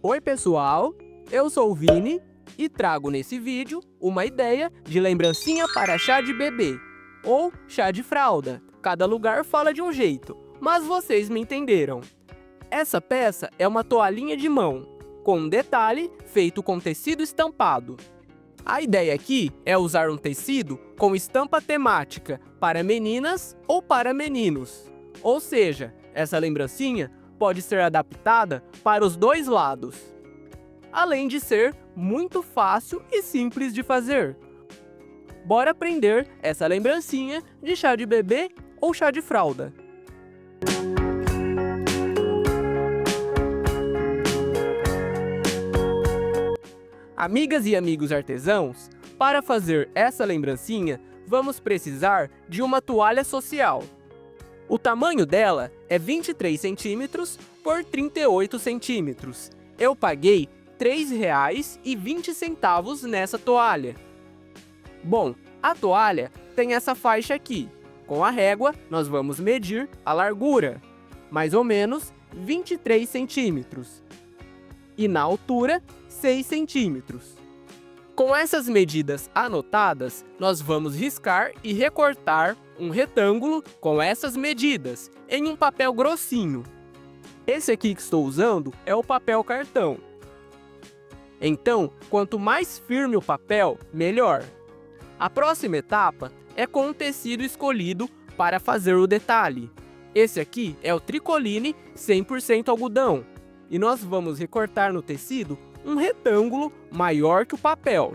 Oi pessoal, eu sou o Vini e trago nesse vídeo uma ideia de lembrancinha para chá de bebê ou chá de fralda. Cada lugar fala de um jeito, mas vocês me entenderam. Essa peça é uma toalhinha de mão, com um detalhe feito com tecido estampado. A ideia aqui é usar um tecido com estampa temática para meninas ou para meninos. Ou seja, essa lembrancinha pode ser adaptada para os dois lados. Além de ser muito fácil e simples de fazer. Bora aprender essa lembrancinha de chá de bebê ou chá de fralda. Amigas e amigos artesãos, para fazer essa lembrancinha, vamos precisar de uma toalha social. O tamanho dela é 23 centímetros por 38 centímetros. Eu paguei R$ 3,20 nessa toalha. Bom, a toalha tem essa faixa aqui. Com a régua, nós vamos medir a largura, mais ou menos 23 centímetros. E na altura, 6 centímetros. Com essas medidas anotadas, nós vamos riscar e recortar um retângulo com essas medidas em um papel grossinho. Esse aqui que estou usando é o papel cartão. Então, quanto mais firme o papel, melhor. A próxima etapa é com o tecido escolhido para fazer o detalhe. Esse aqui é o tricoline 100% algodão. E nós vamos recortar no tecido um retângulo maior que o papel.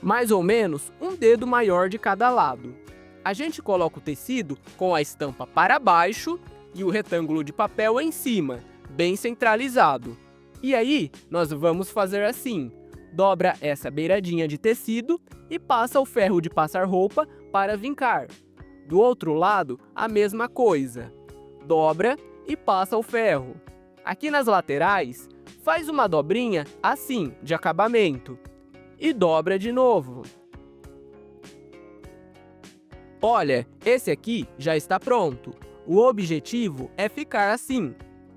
Mais ou menos um dedo maior de cada lado. A gente coloca o tecido com a estampa para baixo e o retângulo de papel em cima, bem centralizado. E aí, nós vamos fazer assim. Dobra essa beiradinha de tecido e passa o ferro de passar roupa para vincar. Do outro lado, a mesma coisa. Dobra e passa o ferro. Aqui nas laterais, faz uma dobrinha assim, de acabamento. E dobra de novo. Olha, esse aqui já está pronto. O objetivo é ficar assim.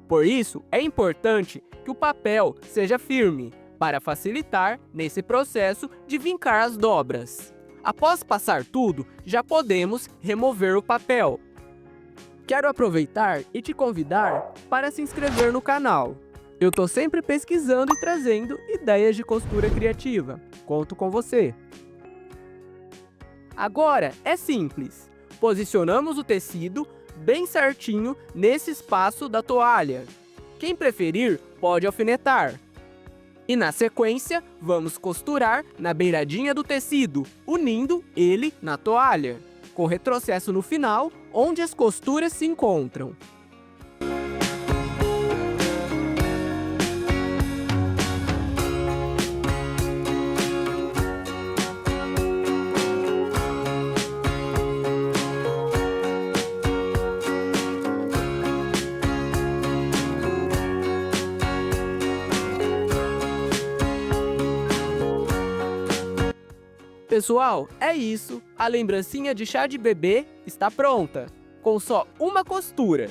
Por isso, é importante que o papel seja firme, para facilitar nesse processo de vincar as dobras. Após passar tudo, já podemos remover o papel. Quero aproveitar e te convidar para se inscrever no canal. Eu tô sempre pesquisando e trazendo ideias de costura criativa. Conto com você. Agora é simples. Posicionamos o tecido bem certinho nesse espaço da toalha. Quem preferir pode alfinetar. E na sequência, vamos costurar na beiradinha do tecido, unindo ele na toalha, com retrocesso no final, onde as costuras se encontram. Pessoal, é isso. A lembrancinha de chá de bebê está pronta, com só uma costura.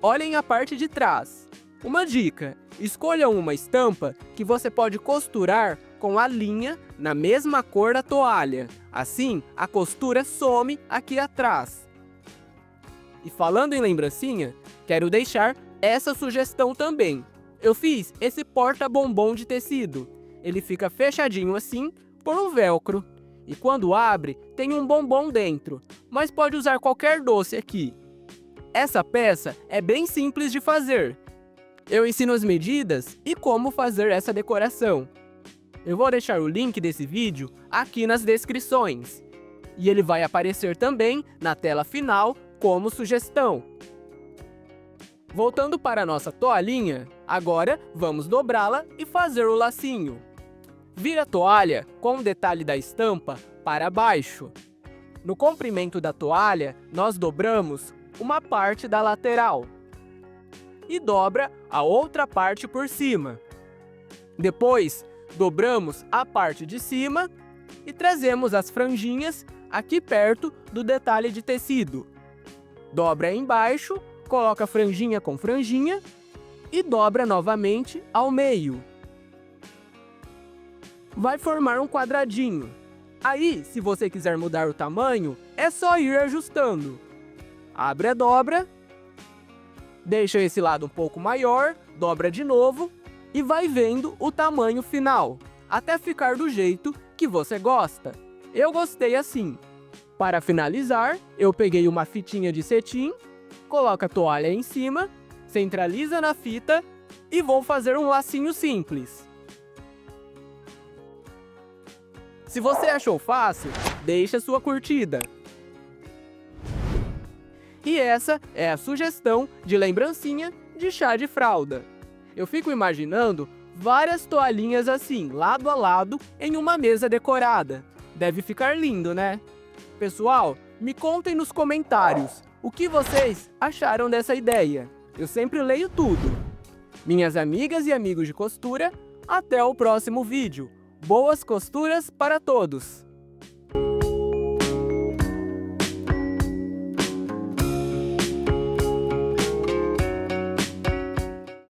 Olhem a parte de trás. Uma dica: escolham uma estampa que você pode costurar com a linha na mesma cor da toalha. Assim, a costura some aqui atrás. E falando em lembrancinha, quero deixar essa sugestão também. Eu fiz esse porta-bombom de tecido. Ele fica fechadinho assim por um velcro. E quando abre, tem um bombom dentro, mas pode usar qualquer doce aqui. Essa peça é bem simples de fazer. Eu ensino as medidas e como fazer essa decoração. Eu vou deixar o link desse vídeo aqui nas descrições. E ele vai aparecer também na tela final como sugestão. Voltando para a nossa toalhinha, agora vamos dobrá-la e fazer o lacinho. Vira a toalha com o detalhe da estampa para baixo. No comprimento da toalha, nós dobramos uma parte da lateral e dobra a outra parte por cima. Depois, dobramos a parte de cima e trazemos as franjinhas aqui perto do detalhe de tecido. Dobra embaixo, coloca franjinha com franjinha e dobra novamente ao meio. Vai formar um quadradinho. Aí, se você quiser mudar o tamanho, é só ir ajustando. Abre a dobra, deixa esse lado um pouco maior, dobra de novo e vai vendo o tamanho final, até ficar do jeito que você gosta. Eu gostei assim. Para finalizar, eu peguei uma fitinha de cetim, coloca a toalha em cima, centraliza na fita e vou fazer um lacinho simples. Se você achou fácil, deixa sua curtida. E essa é a sugestão de lembrancinha de chá de fralda. Eu fico imaginando várias toalhinhas assim, lado a lado, em uma mesa decorada. Deve ficar lindo, né? Pessoal, me contem nos comentários o que vocês acharam dessa ideia. Eu sempre leio tudo. Minhas amigas e amigos de costura, até o próximo vídeo. Boas costuras para todos!